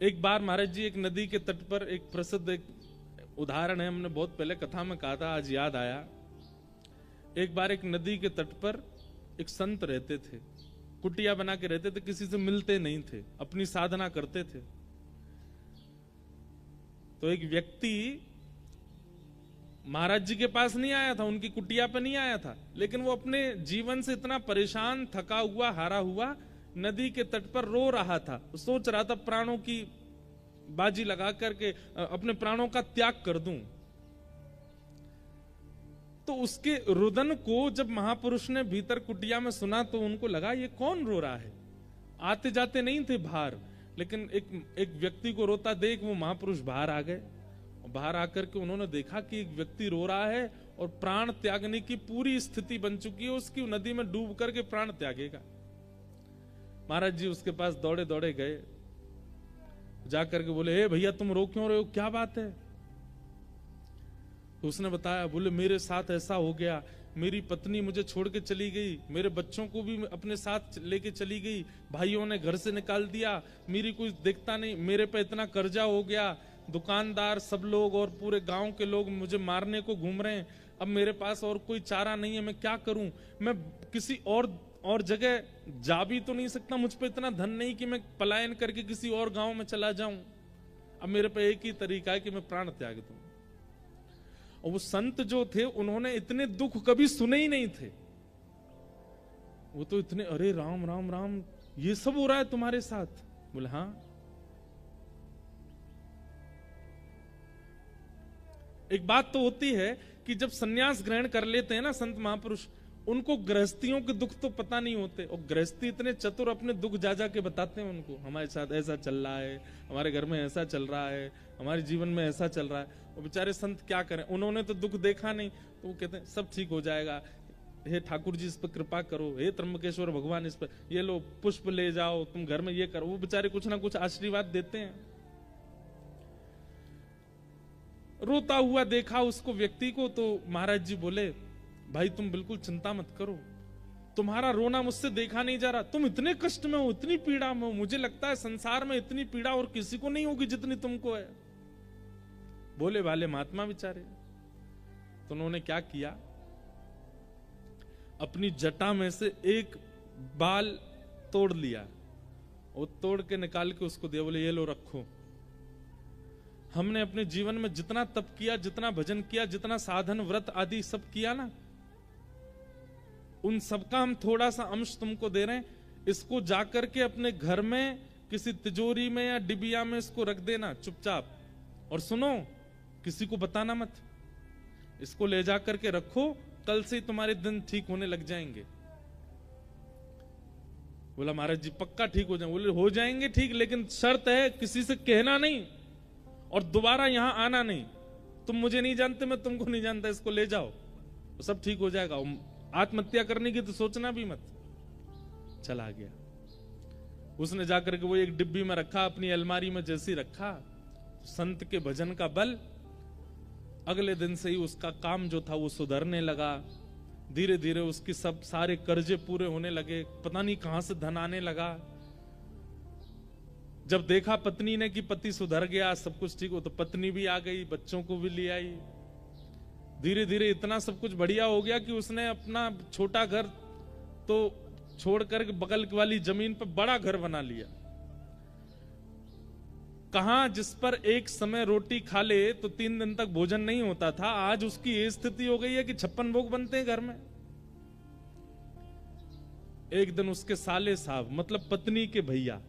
एक बार महाराज जी एक नदी के तट पर, एक प्रसिद्ध एक उदाहरण है, हमने बहुत पहले कथा में कहा था, आज याद आया। एक बार एक नदी के तट पर एक संत रहते थे, कुटिया बना के रहते थे, किसी से मिलते नहीं थे, अपनी साधना करते थे। तो एक व्यक्ति महाराज जी के पास नहीं आया था, उनकी कुटिया पे नहीं आया था, लेकिन वो अपने जीवन से इतना परेशान, थका हुआ, हारा हुआ नदी के तट पर रो रहा था। सोच रहा था प्राणों की बाजी लगा करके अपने प्राणों का त्याग कर दूं। तो उसके रुदन को जब महापुरुष ने भीतर कुटिया में सुना तो उनको लगा ये कौन रो रहा है। आते जाते नहीं थे बाहर, लेकिन एक व्यक्ति को रोता देख वो महापुरुष बाहर आ गए। बाहर आकर के उन्होंने देखा कि एक व्यक्ति रो रहा है और प्राण त्यागने की पूरी स्थिति बन चुकी है उसकी, नदी में डूब करके प्राण त्यागेगा। महाराज जी उसके पास दौड़े दौड़े गए, जाकर के बोले, हे भैया तुम रो क्यों रहे हो, क्या बात है। तो उसने बताया, बोले मेरे साथ ऐसा हो गया, मेरी पत्नी मुझे छोड़ के चली गई, मेरे बच्चों को भी अपने साथ लेके चली गई, भाइयों ने घर से निकाल दिया, मेरी कोई देखता नहीं, मेरे पे इतना कर्जा हो गया, दुकानदार सब लोग और पूरे गांव के लोग मुझे मारने को घूम रहे हैं, अब मेरे पास और कोई चारा नहीं है, मैं क्या करूं। मैं किसी और जगह जा भी तो नहीं सकता, मुझ पे इतना धन नहीं कि मैं पलायन करके किसी और गांव में चला जाऊं। अब मेरे पे एक ही तरीका है कि मैं प्राण त्याग दूं। और वो संत जो थे उन्होंने इतने दुख कभी सुने ही नहीं थे। वो तो इतने, अरे राम राम राम, ये सब हो रहा है तुम्हारे साथ। बोले हाँ। एक बात तो होती है कि जब सन्यास ग्रहण कर लेते हैं ना संत महापुरुष, उनको गृहस्थियों के दुख तो पता नहीं होते, और गृहस्थी इतने चतुर अपने दुख जा जा के बताते हैं उनको, हमारे साथ ऐसा चल रहा है, हमारे घर में ऐसा चल रहा है, हमारे जीवन में ऐसा चल रहा है। और बेचारे संत क्या करें, उन्होंने तो दुख देखा नहीं, तो वो कहते हैं सब ठीक हो जाएगा, हे ठाकुर जी इस पर कृपा करो, हे त्र्यंबकेश्वर भगवान इस पर ये लो पुष्प ले जाओ, तुम घर में ये करो। वो बेचारे कुछ ना कुछ आशीर्वाद देते हैं। रोता हुआ देखा उसको व्यक्ति को, तो महाराज जी बोले, भाई तुम बिल्कुल चिंता मत करो, तुम्हारा रोना मुझसे देखा नहीं जा रहा, तुम इतने कष्ट में हो, इतनी पीड़ा में हो, मुझे लगता है संसार में इतनी पीड़ा और किसी को नहीं होगी जितनी तुमको है। बोले वाले महात्मा बेचारे। तो उन्होंने क्या किया, अपनी जटा में से एक बाल तोड़ लिया, और तोड़ के निकाल के उसको दिया, बोले ये लो रखो। हमने अपने जीवन में जितना तप किया, जितना भजन किया, जितना साधन व्रत आदि सब किया ना, उन सबका हम थोड़ा सा अंश तुमको दे रहे हैं, इसको जाकर के अपने घर में किसी तिजोरी में या डिबिया में इसको रख देना चुपचाप, और सुनो किसी को बताना मत, इसको ले जाकर के रखो, कल से तुम्हारे दिन ठीक होने लग जाएंगे। बोला महाराज जी पक्का ठीक हो जाएंगे। बोले हो जाएंगे ठीक, लेकिन शर्त है किसी से कहना नहीं और दोबारा यहां आना नहीं, तुम मुझे नहीं जानते, मैं तुमको नहीं जानता, इसको ले जाओ तो सब ठीक हो जाएगा। आत्महत्या करने की तो सोचना भी मत। चला गया। उसने जाकर के वो एक डिब्बी में रखा, अपनी अलमारी में जैसी रखा, संत के भजन का बल, अगले दिन से ही उसका काम जो था वो सुधरने लगा। धीरे धीरे उसकी सब सारे कर्जे पूरे होने लगे, पता नहीं कहां से धन आने लगा। जब देखा पत्नी ने कि पति सुधर गया, सब कुछ ठीक हो, तो पत्नी भी आ गई, बच्चों को भी ले आई। धीरे धीरे इतना सब कुछ बढ़िया हो गया कि उसने अपना छोटा घर तो छोड़कर बगल वाली जमीन पर बड़ा घर बना लिया। कहां जिस पर एक समय रोटी खा ले तो 3 दिन तक भोजन नहीं होता था, आज उसकी ये स्थिति हो गई है कि 56 भोग बनते हैं घर में। एक दिन उसके साले साहब, मतलब पत्नी के भैया,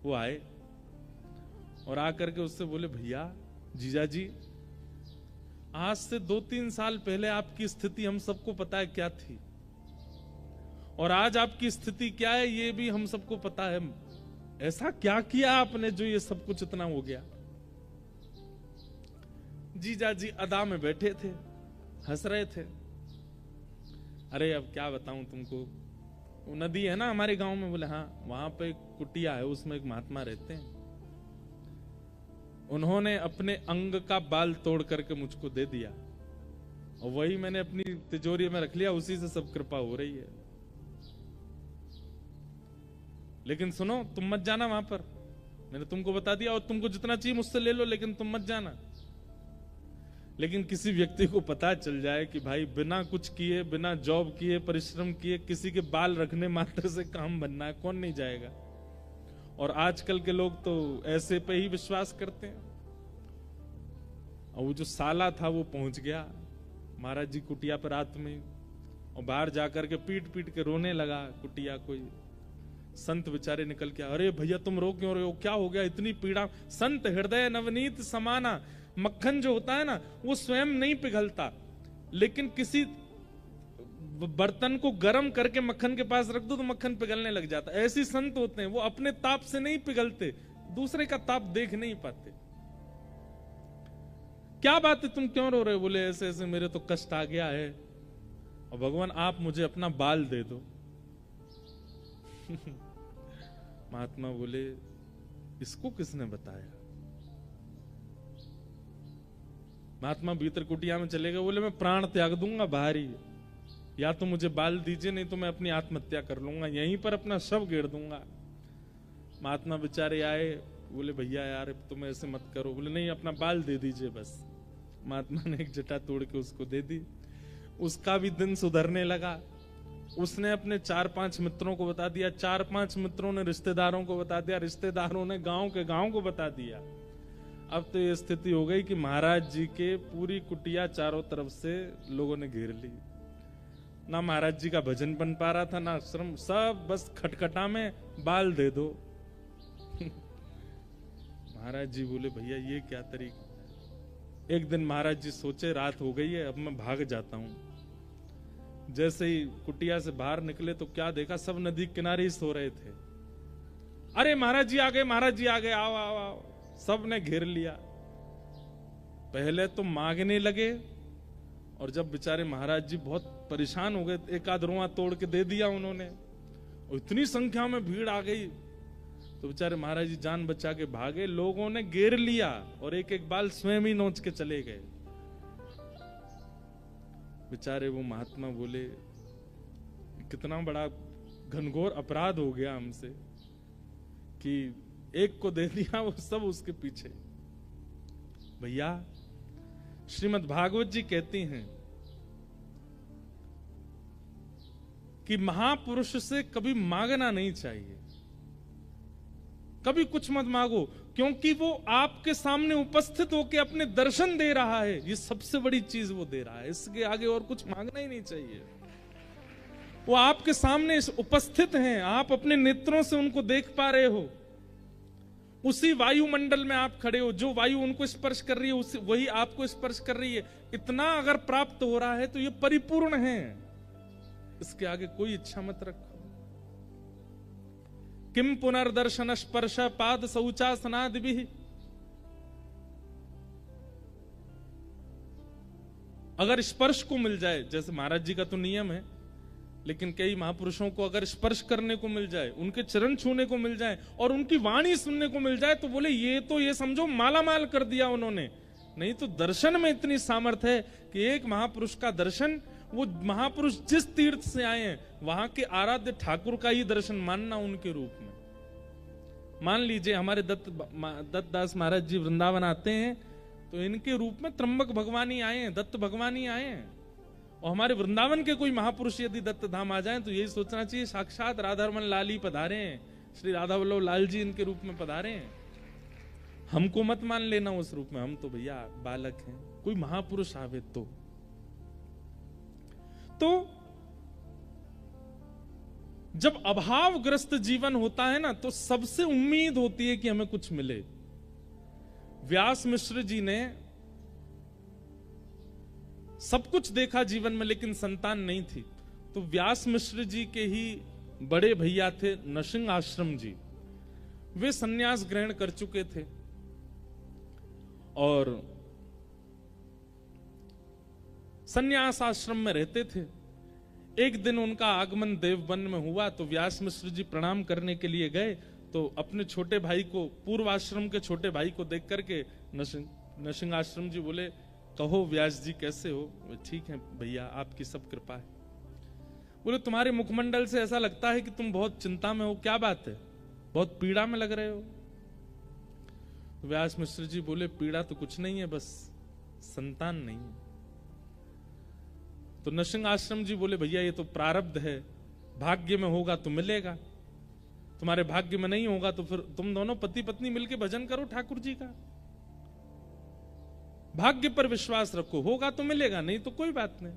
वो आए और आकर के उससे बोले, भैया जीजा जी, आज से 2-3 साल पहले आपकी स्थिति हम सबको पता है क्या थी, और आज आपकी स्थिति क्या है ये भी हम सबको पता है। ऐसा क्या किया आपने जो ये सब कुछ इतना हो गया। जीजा जी अदा में बैठे थे, हंस रहे थे। अरे अब क्या बताऊं तुमको, वो नदी है ना हमारे गांव में। बोले हाँ, वहां पे एक कुटिया है, उसमें एक महात्मा रहते हैं, उन्होंने अपने अंग का बाल तोड़ करके मुझको दे दिया, और वही मैंने अपनी तिजोरी में रख लिया, उसी से सब कृपा हो रही है। लेकिन सुनो, तुम मत जाना वहां पर, मैंने तुमको बता दिया, और तुमको जितना चाहिए मुझसे ले लो, लेकिन तुम मत जाना। लेकिन किसी व्यक्ति को पता चल जाए कि भाई बिना कुछ किए, बिना जॉब किए, परिश्रम किए, किसी के बाल रखने मात्र से काम बनना है, कौन नहीं जाएगा। और आजकल के लोग तो ऐसे पे ही विश्वास करते हैं। और वो जो साला था वो पहुंच गया महाराज जी कुटिया पर रात में, और बाहर जाकर के पीट पीट के रोने लगा कुटिया। कोई संत बेचारे निकल के, अरे भैया तुम रो क्यों रहे हो, क्या हो गया, इतनी पीड़ा। संत हृदय नवनीत समाना, मक्खन जो होता है ना वो स्वयं नहीं पिघलता, लेकिन किसी बर्तन को गर्म करके मक्खन के पास रख दो तो मक्खन पिघलने लग जाता है। ऐसे संत होते हैं, वो अपने ताप से नहीं पिघलते, दूसरे का ताप देख नहीं पाते। क्या बात है, तुम क्यों रो रहे हो? बोले ऐसे ऐसे मेरे तो कष्ट आ गया है, और भगवान आप मुझे अपना बाल दे दो। महात्मा बोले इसको किसने बताया? महात्मा भीतर कुटिया में चले गए, बोले मैं प्राण त्याग दूंगा बाहर ही, या तो मुझे बाल दीजिए, नहीं तो मैं अपनी आत्महत्या कर लूंगा, यहीं पर अपना शव गिर दूंगा। महात्मा बेचारे आए, बोले भैया यार तुम ऐसे मत करो। बोले नहीं, अपना बाल दे दीजिए बस। महात्मा ने एक जटा तोड़ के उसको दे दी। उसका भी दिन सुधरने लगा। उसने अपने 4-5 मित्रों को बता दिया, 4-5 मित्रों ने रिश्तेदारों को बता दिया, रिश्तेदारों ने गांव के गांव को बता दिया। अब तो ये स्थिति हो गई कि महाराज जी के पूरी कुटिया चारों तरफ से लोगों ने घेर ली। ना महाराज जी का भजन बन पा रहा था, ना आश्रम, सब बस खटखटा में बाल दे दो। महाराज जी बोले भैया ये क्या तरीका। एक दिन महाराज जी सोचे रात हो गई है, अब मैं भाग जाता हूं। जैसे ही कुटिया से बाहर निकले तो क्या देखा, सब नदी किनारे ही सो रहे थे। अरे महाराज जी आ गए, महाराज जी आ गए, आओ आओ आओ। सब ने घेर लिया। पहले तो मांगने लगे, और जब बेचारे महाराज जी बहुत परेशान हो गए, एक आध रुआ तोड़ के दे दिया उन्होंने, और इतनी संख्या में भीड़ आ गई तो बेचारे महाराज जी जान बचा के भागे। लोगों ने घेर लिया और एक एक बाल स्वयं ही नोच के चले गए। बेचारे वो महात्मा बोले कितना बड़ा घनघोर अपराध हो गया हमसे कि एक को दे दिया, वो सब उसके पीछे। भैया श्रीमद् भागवत जी कहती हैं कि महापुरुष से कभी मांगना नहीं चाहिए, कभी कुछ मत मांगो, क्योंकि वो आपके सामने उपस्थित होकर अपने दर्शन दे रहा है। ये सबसे बड़ी चीज वो दे रहा है, इसके आगे और कुछ मांगना ही नहीं चाहिए। वो आपके सामने उपस्थित हैं, आप अपने नेत्रों से उनको देख पा रहे हो। उसी वायुमंडल में आप खड़े हो, जो वायु उनको स्पर्श कर रही है वही आपको स्पर्श कर रही है। इतना अगर प्राप्त हो रहा है तो ये परिपूर्ण है, इसके आगे कोई इच्छा मत रखो। किम पुनर्दर्शन स्पर्श पाद शौचासनादि। अगर स्पर्श को मिल जाए, जैसे महाराज जी का तो नियम है, लेकिन कई महापुरुषों को अगर स्पर्श करने को मिल जाए, उनके चरण छूने को मिल जाए और उनकी वाणी सुनने को मिल जाए, तो बोले ये समझो माला माल कर दिया उन्होंने। नहीं तो दर्शन में इतनी सामर्थ्य है कि एक महापुरुष का दर्शन, वो महापुरुष जिस तीर्थ से आए हैं वहां के आराध्य ठाकुर का ही दर्शन मानना उनके रूप में। मान लीजिए हमारे दत्त दास महाराज जी वृंदावन आते हैं तो इनके रूप में त्र्यंबक भगवान ही आए हैं, दत्त भगवान ही आए हैं। और हमारे वृंदावन के कोई महापुरुष यदि दत्त धाम आ जाएं तो यही सोचना चाहिए साक्षात राधारमन लाल ही पधारे हैं, श्री राधा वल्लभ लाल जी इनके रूप में पधारे हैं। हमको मत मान लेना उस रूप में, हम तो भैया बालक हैं। कोई महापुरुष आवे तो जब अभावग्रस्त जीवन होता है ना, तो सबसे उम्मीद होती है कि हमें कुछ मिले। व्यास मिश्र जी ने सब कुछ देखा जीवन में, लेकिन संतान नहीं थी। तो व्यास मिश्र जी के ही बड़े भैया थे नरसिंह आश्रम जी, वे सन्यास ग्रहण कर चुके थे और सन्यास आश्रम में रहते थे। एक दिन उनका आगमन देवबन में हुआ तो व्यास मिश्र जी प्रणाम करने के लिए गए, तो अपने छोटे भाई को, पूर्व आश्रम के छोटे भाई को देख करके नरसिंह आश्रम जी बोले, कहो व्यास जी कैसे हो? ठीक है भैया, आपकी सब कृपा है। बोले तुम्हारे मुखमंडल से ऐसा लगता है कि तुम बहुत चिंता में हो, क्या बात है, बहुत पीड़ा में लग रहे हो? व्यास मिश्र जी बोले पीड़ा तो कुछ नहीं है, बस संतान नहीं है। तो नरसिंह आश्रम जी बोले भैया ये तो प्रारब्ध है, भाग्य में होगा तो मिलेगा, तुम्हारे भाग्य में नहीं होगा तो फिर तुम दोनों पति पत्नी मिलके भजन करो ठाकुर जी का। भाग्य पर विश्वास रखो, होगा तो मिलेगा, नहीं तो कोई बात नहीं।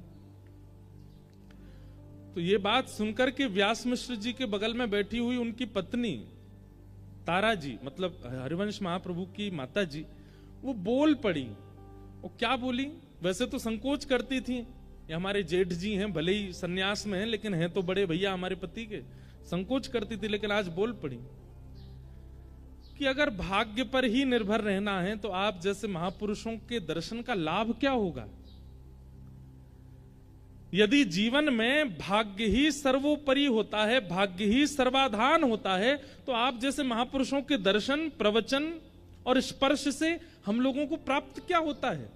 तो ये बात सुनकर के व्यास मिश्र जी के बगल में बैठी हुई उनकी पत्नी तारा जी, मतलब हरिवंश महाप्रभु की माता जी, वो बोल पड़ी। वो क्या बोली? वैसे तो संकोच करती थी, ये हमारे जेठ जी हैं, भले ही सन्यास में हैं लेकिन हैं तो बड़े भैया हमारे पति के, संकोच करती थी, लेकिन आज बोल पड़ी कि अगर भाग्य पर ही निर्भर रहना है तो आप जैसे महापुरुषों के दर्शन का लाभ क्या होगा? यदि जीवन में भाग्य ही सर्वोपरि होता है, भाग्य ही सर्वाधान होता है, तो आप जैसे महापुरुषों के दर्शन, प्रवचन और स्पर्श से हम लोगों को प्राप्त क्या होता है?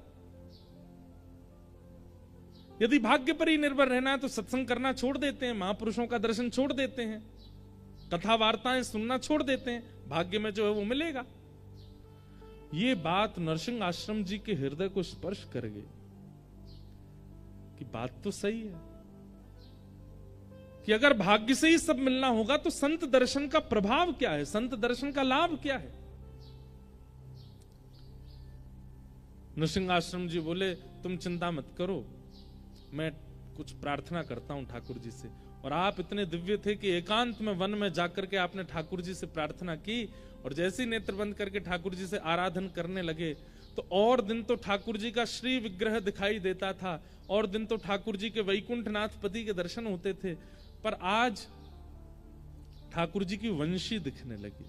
यदि भाग्य पर ही निर्भर रहना है तो सत्संग करना छोड़ देते हैं, महापुरुषों का दर्शन छोड़ देते हैं, कथा वार्ताएं सुनना छोड़ देते हैं, भाग्य में जो है वो मिलेगा। ये बात नरसिंह आश्रम जी के हृदय को स्पर्श कर गई कि बात तो सही है कि अगर भाग्य से ही सब मिलना होगा तो संत दर्शन का प्रभाव क्या है, संत दर्शन का लाभ क्या है? नरसिंह आश्रम जी बोले तुम चिंता मत करो, मैं कुछ प्रार्थना करता हूं ठाकुर जी से। और आप इतने दिव्य थे कि एकांत में वन में जाकर के आपने ठाकुर जी से प्रार्थना की, और जैसे ही नेत्र बंद करके ठाकुर जी से आराधन करने लगे तो और दिन तो ठाकुर जी का श्री विग्रह दिखाई देता था, और दिन तो ठाकुर जी के वैकुंठनाथ पति के दर्शन होते थे, पर आज ठाकुर जी की वंशी दिखने लगी।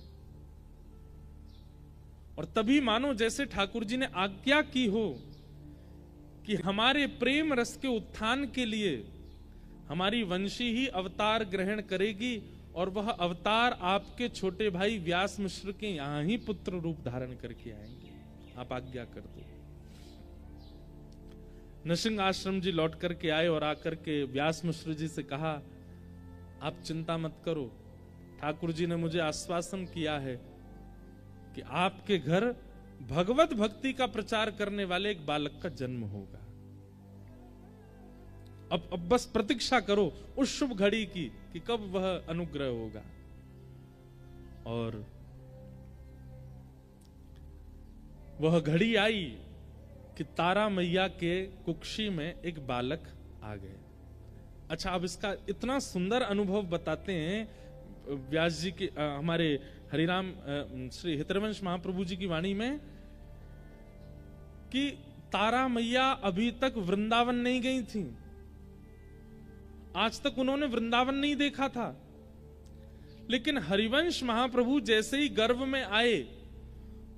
और तभी मानो जैसे ठाकुर जी ने आज्ञा की हो कि हमारे प्रेम रस के उत्थान के लिए हमारी वंशी ही अवतार ग्रहण करेगी, और वह अवतार आपके छोटे भाई व्यास मिश्र के यहां ही पुत्र रूप धारण करके आएंगे, आप आज्ञा कर दो। नरसिंह आश्रम जी लौट करके आए और आकर के व्यास मिश्र जी से कहा आप चिंता मत करो, ठाकुर जी ने मुझे आश्वासन किया है कि आपके घर भगवत भक्ति का प्रचार करने वाले एक बालक का जन्म होगा। अब बस प्रतीक्षा करो उस शुभ घड़ी की कि कब वह अनुग्रह होगा। और वह घड़ी आई कि तारा मैया के कुक्षी में एक बालक आ गए। अच्छा, अब इसका इतना सुंदर अनुभव बताते हैं व्यास जी के हमारे हरिराम श्री हितरवंश महाप्रभु जी की वाणी में कि तारा मैया अभी तक वृंदावन नहीं गई थी, आज तक उन्होंने वृंदावन नहीं देखा था। लेकिन हरिवंश महाप्रभु जैसे ही गर्भ में आए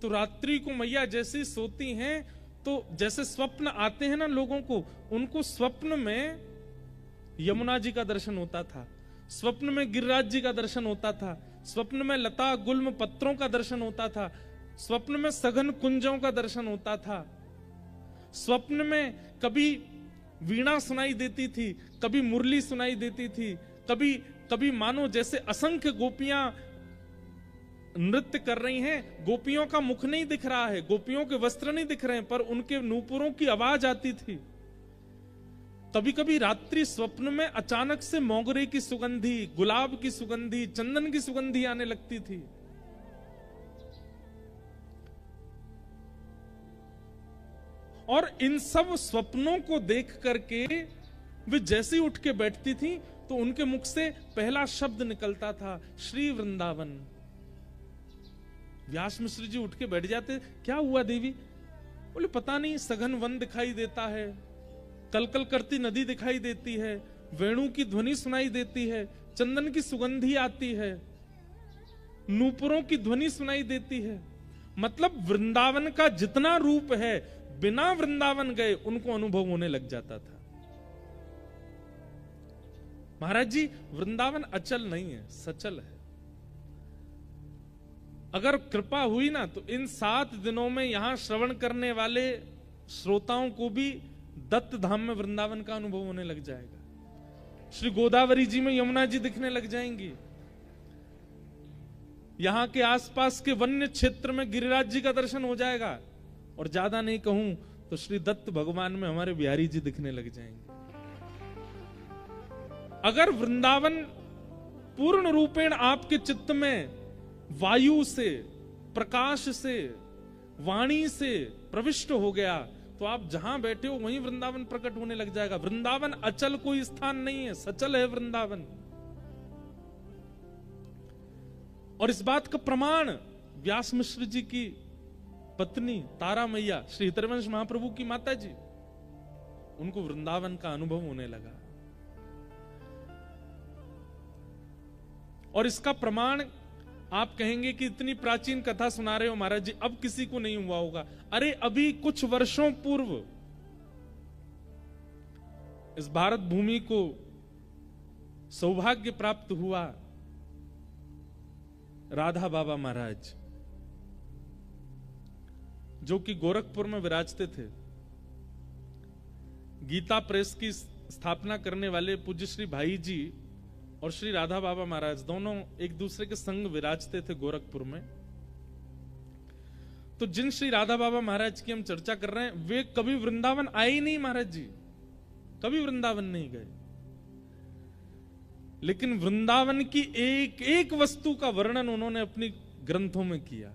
तो रात्रि को मैया जैसे सोती हैं तो जैसे स्वप्न आते हैं ना लोगों को, उनको स्वप्न में यमुना जी का दर्शन होता था, स्वप्न में गिरिराज जी का दर्शन होता था, स्वप्न में लता गुल्म पत्रों का दर्शन होता था, स्वप्न में सघन कुंजों का दर्शन होता था, स्वप्न में कभी वीणा सुनाई देती थी, कभी मुरली सुनाई देती थी, कभी कभी मानो जैसे असंख्य गोपियां नृत्य कर रही हैं, गोपियों का मुख नहीं दिख रहा है, गोपियों के वस्त्र नहीं दिख रहे हैं, पर उनके नूपुरों की आवाज आती थी। कभी कभी रात्रि स्वप्न में अचानक से मोगरे की सुगंधी, गुलाब की सुगंधी, चंदन की सुगंधी आने लगती थी। और इन सब स्वप्नों को देख करके वे जैसे ही उठ के बैठती थी तो उनके मुख से पहला शब्द निकलता था, श्री वृंदावन। व्यास मिश्र जी उठ के बैठ जाते, क्या हुआ देवी? बोले पता नहीं, सघन वन दिखाई देता है, कलकल करती नदी दिखाई देती है, वेणु की ध्वनि सुनाई देती है, चंदन की सुगंधी आती है, नूपुरों की ध्वनि सुनाई देती है। मतलब वृंदावन का जितना रूप है बिना वृंदावन गए उनको अनुभव होने लग जाता था। महाराज जी, वृंदावन अचल नहीं है, सचल है। अगर कृपा हुई ना तो इन 7 दिनों में यहां श्रवण करने वाले श्रोताओं को भी दत्त धाम में वृंदावन का अनुभव होने लग जाएगा। श्री गोदावरी जी में यमुना जी दिखने लग जाएंगी। यहां के आसपास के वन्य क्षेत्र में गिरिराज जी का दर्शन हो जाएगा, और ज्यादा नहीं कहूं तो श्री दत्त भगवान में हमारे बिहारी जी दिखने लग जाएंगे। अगर वृंदावन पूर्ण रूपेण आपके चित्त में वायु से, प्रकाश से, वाणी से प्रविष्ट हो गया, तो आप जहां बैठे हो वहीं वृंदावन प्रकट होने लग जाएगा। वृंदावन अचल कोई स्थान नहीं है, सचल है वृंदावन। और इस बात का प्रमाण व्यास मिश्र जी की पत्नी तारा मैया, श्री हितरवंश महाप्रभु की माता जी, उनको वृंदावन का अनुभव होने लगा। और इसका प्रमाण आप कहेंगे कि इतनी प्राचीन कथा सुना रहे हो महाराज जी, अब किसी को नहीं हुआ होगा। अरे अभी कुछ वर्षों पूर्व इस भारत भूमि को सौभाग्य प्राप्त हुआ राधा बाबा महाराज, जो कि गोरखपुर में विराजते थे। गीता प्रेस की स्थापना करने वाले पूज्य श्री भाई जी और श्री राधा बाबा महाराज दोनों एक दूसरे के संग विराजते थे गोरखपुर में। तो जिन श्री राधा बाबा महाराज की हम चर्चा कर रहे हैं, वे कभी वृंदावन आए ही नहीं महाराज जी, कभी वृंदावन नहीं गए। लेकिन वृंदावन की एक एक वस्तु का वर्णन उन्होंने अपनी ग्रंथों में किया।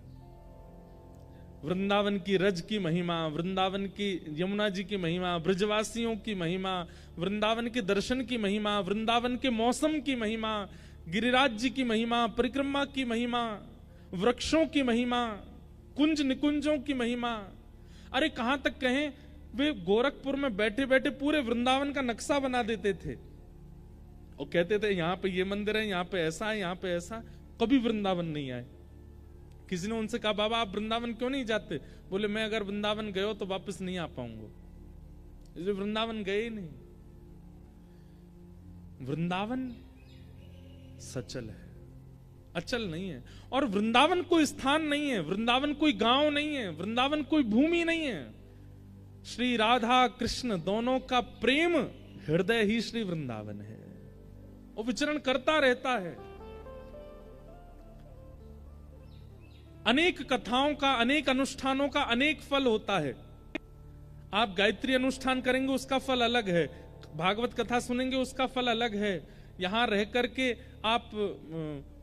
वृंदावन की रज की महिमा, वृंदावन की यमुना जी की महिमा, ब्रजवासियों की महिमा, वृंदावन के दर्शन की महिमा, वृंदावन के मौसम की महिमा, गिरिराज जी की महिमा, परिक्रमा की महिमा, वृक्षों की महिमा, कुंज निकुंजों की महिमा। अरे कहां तक कहें, वे गोरखपुर में बैठे बैठे पूरे वृंदावन का नक्शा बना देते थे और कहते थे यहां पे ये मंदिर है, यहां पे ऐसा है, यहां पे ऐसा। कभी वृंदावन नहीं आए। किसी ने उनसे कहा बाबा आप वृंदावन क्यों नहीं जाते? बोले मैं अगर वृंदावन गए हो तो वापस नहीं आ पाऊंगा, इसलिए वृंदावन गए ही नहीं। वृंदावन सचल है, अचल नहीं है। और वृंदावन कोई स्थान नहीं है, वृंदावन कोई गांव नहीं है, वृंदावन कोई भूमि नहीं है। श्री राधा कृष्ण दोनों का प्रेम हृदय ही श्री वृंदावन है, वो विचरण करता रहता है। अनेक कथाओं का, अनेक अनुष्ठानों का अनेक फल होता है। आप गायत्री अनुष्ठान करेंगे उसका फल अलग है, भागवत कथा सुनेंगे उसका फल अलग है, यहां रह करके आप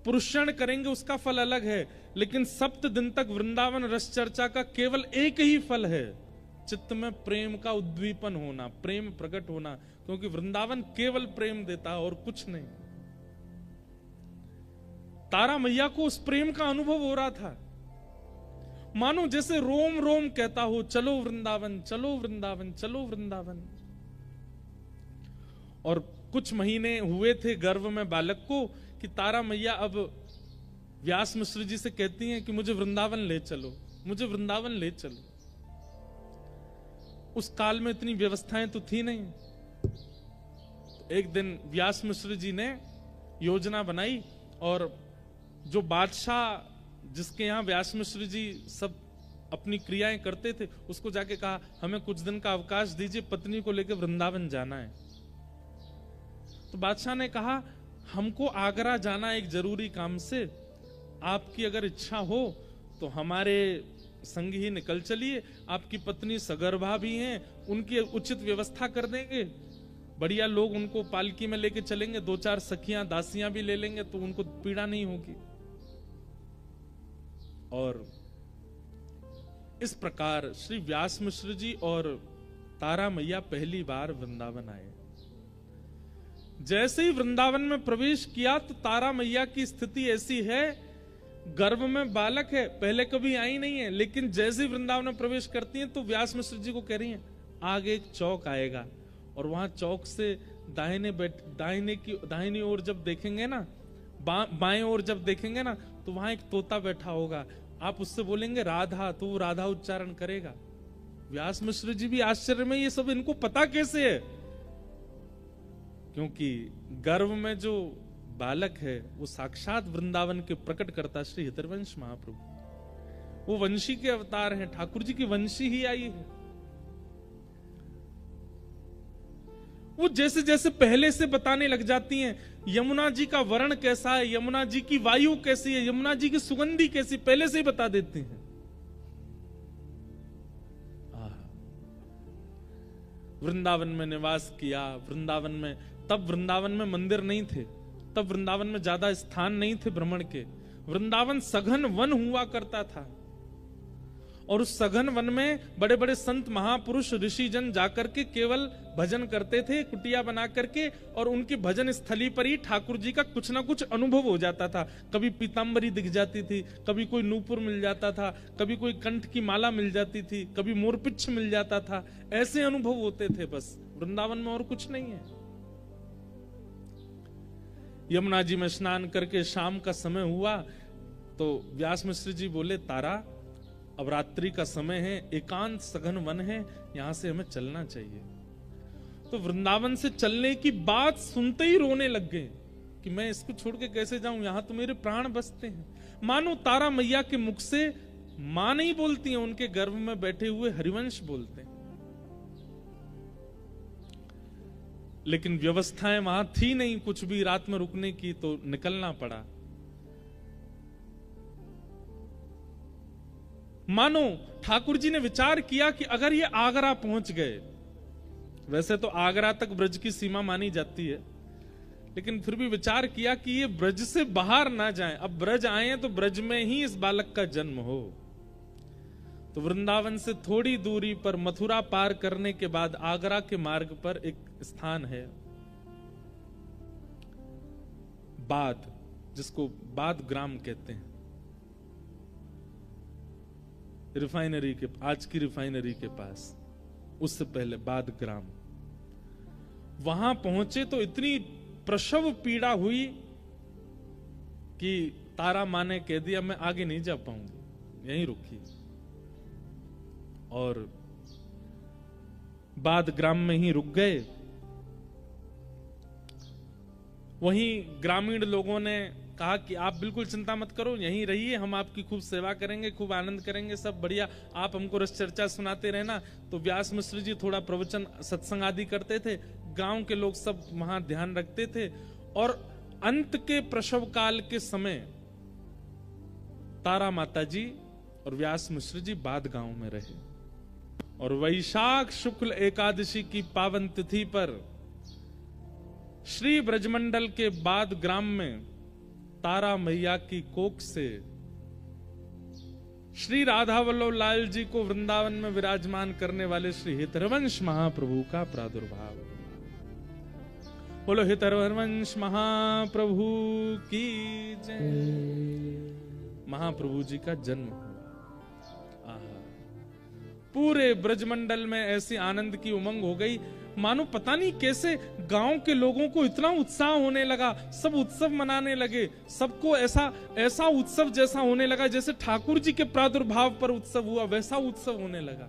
पुरुषण करेंगे उसका फल अलग है। लेकिन 7 दिन तक वृंदावन रस चर्चा का केवल एक ही फल है, चित्त में प्रेम का उद्दीपन होना, प्रेम प्रकट होना, क्योंकि वृंदावन केवल प्रेम देता है और कुछ नहीं। तारा मैया को उस प्रेम का अनुभव हो रहा था, मानो जैसे रोम रोम कहता हो चलो वृंदावन, चलो वृंदावन, चलो वृंदावन। और कुछ महीने हुए थे गर्भ में बालक को कि तारा मैया अब व्यास मिश्र जी से कहती हैं कि मुझे वृंदावन ले चलो, मुझे वृंदावन ले चलो। उस काल में इतनी व्यवस्थाएं तो थी नहीं। तो एक दिन व्यास मिश्र जी ने योजना बनाई और जो बादशाह जिसके यहाँ व्यास मिश्र जी सब अपनी क्रियाएं करते थे, उसको जाके कहा हमें कुछ दिन का अवकाश दीजिए, पत्नी को लेकर वृंदावन जाना है। तो बादशाह ने कहा हमको आगरा जाना एक जरूरी काम से, आपकी अगर इच्छा हो तो हमारे संग ही निकल चलिए, आपकी पत्नी सगर्भा भी हैं, उनकी उचित व्यवस्था कर देंगे, बढ़िया लोग उनको पालकी में लेके चलेंगे, 2-4 सखियां दासियां भी ले लेंगे तो उनको पीड़ा नहीं होगी। और इस प्रकार श्री व्यास मिश्र जी और तारा मैया पहली बार वृंदावन आए। जैसे ही वृंदावन में प्रवेश किया तो तारा मैया की स्थिति ऐसी है, गर्भ में बालक है, पहले कभी आई नहीं है, लेकिन जैसे ही वृंदावन में प्रवेश करती हैं तो व्यास मिश्र जी को कह रही हैं आगे एक चौक आएगा और वहां चौक से दाहिनी ओर जब देखेंगे ना, बाएं ओर जब देखेंगे ना, तो वहां एक तोता बैठा होगा, आप उससे बोलेंगे राधा, तो वो राधा उच्चारण करेगा। व्यास मिश्र जी भी आश्चर्य में, ये सब इनको पता कैसे है? क्योंकि गर्भ में जो बालक है वो साक्षात वृंदावन के प्रकट करता श्री हितरवंश महाप्रभु, वो वंशी के अवतार हैं, ठाकुर जी की वंशी ही आई है। वो जैसे जैसे पहले से बताने लग जाती हैं, यमुना जी का वर्ण कैसा है, यमुना जी की वायु कैसी है, यमुना जी की सुगंधी कैसी, पहले से ही बता देती हैं। वृंदावन में निवास किया, वृंदावन में, तब वृंदावन में मंदिर नहीं थे, तब वृंदावन में ज्यादा स्थान नहीं थे भ्रमण के। वृंदावन सघन वन हुआ करता था, और उस सघन वन में बड़े बड़े संत महापुरुष ऋषिजन जाकर के केवल भजन करते थे, कुटिया बना करके, और उनकी भजन स्थली पर ही ठाकुर जी का कुछ ना कुछ अनुभव हो जाता था। कभी पीताम्बरी दिख जाती थी, कभी कोई नूपुर मिल जाता था, कभी कोई कंठ की माला मिल जाती थी, कभी मोरपिच्छ मिल जाता था। ऐसे अनुभव होते थे बस वृंदावन में, और कुछ नहीं है। यमुना जी में स्नान करके शाम का समय हुआ तो व्यास मिश्र जी बोले, तारा अब रात्रि का समय है, एकांत सघन वन है, यहां से हमें चलना चाहिए। तो वृंदावन से चलने की बात सुनते ही रोने लग गए कि मैं इसको छोड़ के कैसे जाऊं, यहां तो मेरे प्राण बसते हैं। मानो तारा मैया के मुख से मां नहीं बोलती हैं, उनके गर्भ में बैठे हुए हरिवंश बोलते हैं। लेकिन व्यवस्थाएं वहां थी नहीं कुछ भी रात में रुकने की, तो निकलना पड़ा। मानो ठाकुर जी ने विचार किया कि अगर ये आगरा पहुंच गए, वैसे तो आगरा तक ब्रज की सीमा मानी जाती है, लेकिन फिर भी विचार किया कि ये ब्रज से बाहर ना जाएं, अब ब्रज आए हैं तो ब्रज में ही इस बालक का जन्म हो। तो वृंदावन से थोड़ी दूरी पर मथुरा पार करने के बाद आगरा के मार्ग पर एक स्थान है बाद, जिसको बाद ग्राम कहते हैं। रिफाइनरी के, आज की रिफाइनरी के पास, उससे पहले बाद ग्राम। वहां पहुंचे तो इतनी प्रसव पीड़ा हुई कि तारा माँ ने कह दिया मैं आगे नहीं जा पाऊंगी, यहीं रुकी। और बाद ग्राम में ही रुक गए। वहीं ग्रामीण लोगों ने कहा कि आप बिल्कुल चिंता मत करो, यहीं रहिए, हम आपकी खूब सेवा करेंगे, खूब आनंद करेंगे, सब बढ़िया, आप हमको रस चर्चा सुनाते रहना। तो व्यास मिश्र जी थोड़ा प्रवचन सत्संग आदि करते थे, गांव के लोग सब वहां ध्यान रखते थे। और अंत के प्रसव काल के समय तारा माता जी और व्यास मिश्र जी बाद गांव में रहे। और वैशाख शुक्ल एकादशी की पावन तिथि पर श्री ब्रजमंडल के बाद ग्राम में तारा मैया की कोख से श्री राधा वल्लभ लाल जी को वृंदावन में विराजमान करने वाले श्री हितरवंश महाप्रभु का प्रादुर्भाव। बोलो हितरवंश महाप्रभु की जय। महाप्रभु जी का जन्म हुआ। पूरे ब्रजमंडल में ऐसी आनंद की उमंग हो गई, मानो पता नहीं कैसे गांव के लोगों को इतना उत्साह होने लगा, सब उत्सव मनाने लगे, सबको ऐसा उत्सव जैसा होने लगा जैसे ठाकुर जी के प्रादुर्भाव पर उत्सव हुआ, वैसा उत्सव होने लगा।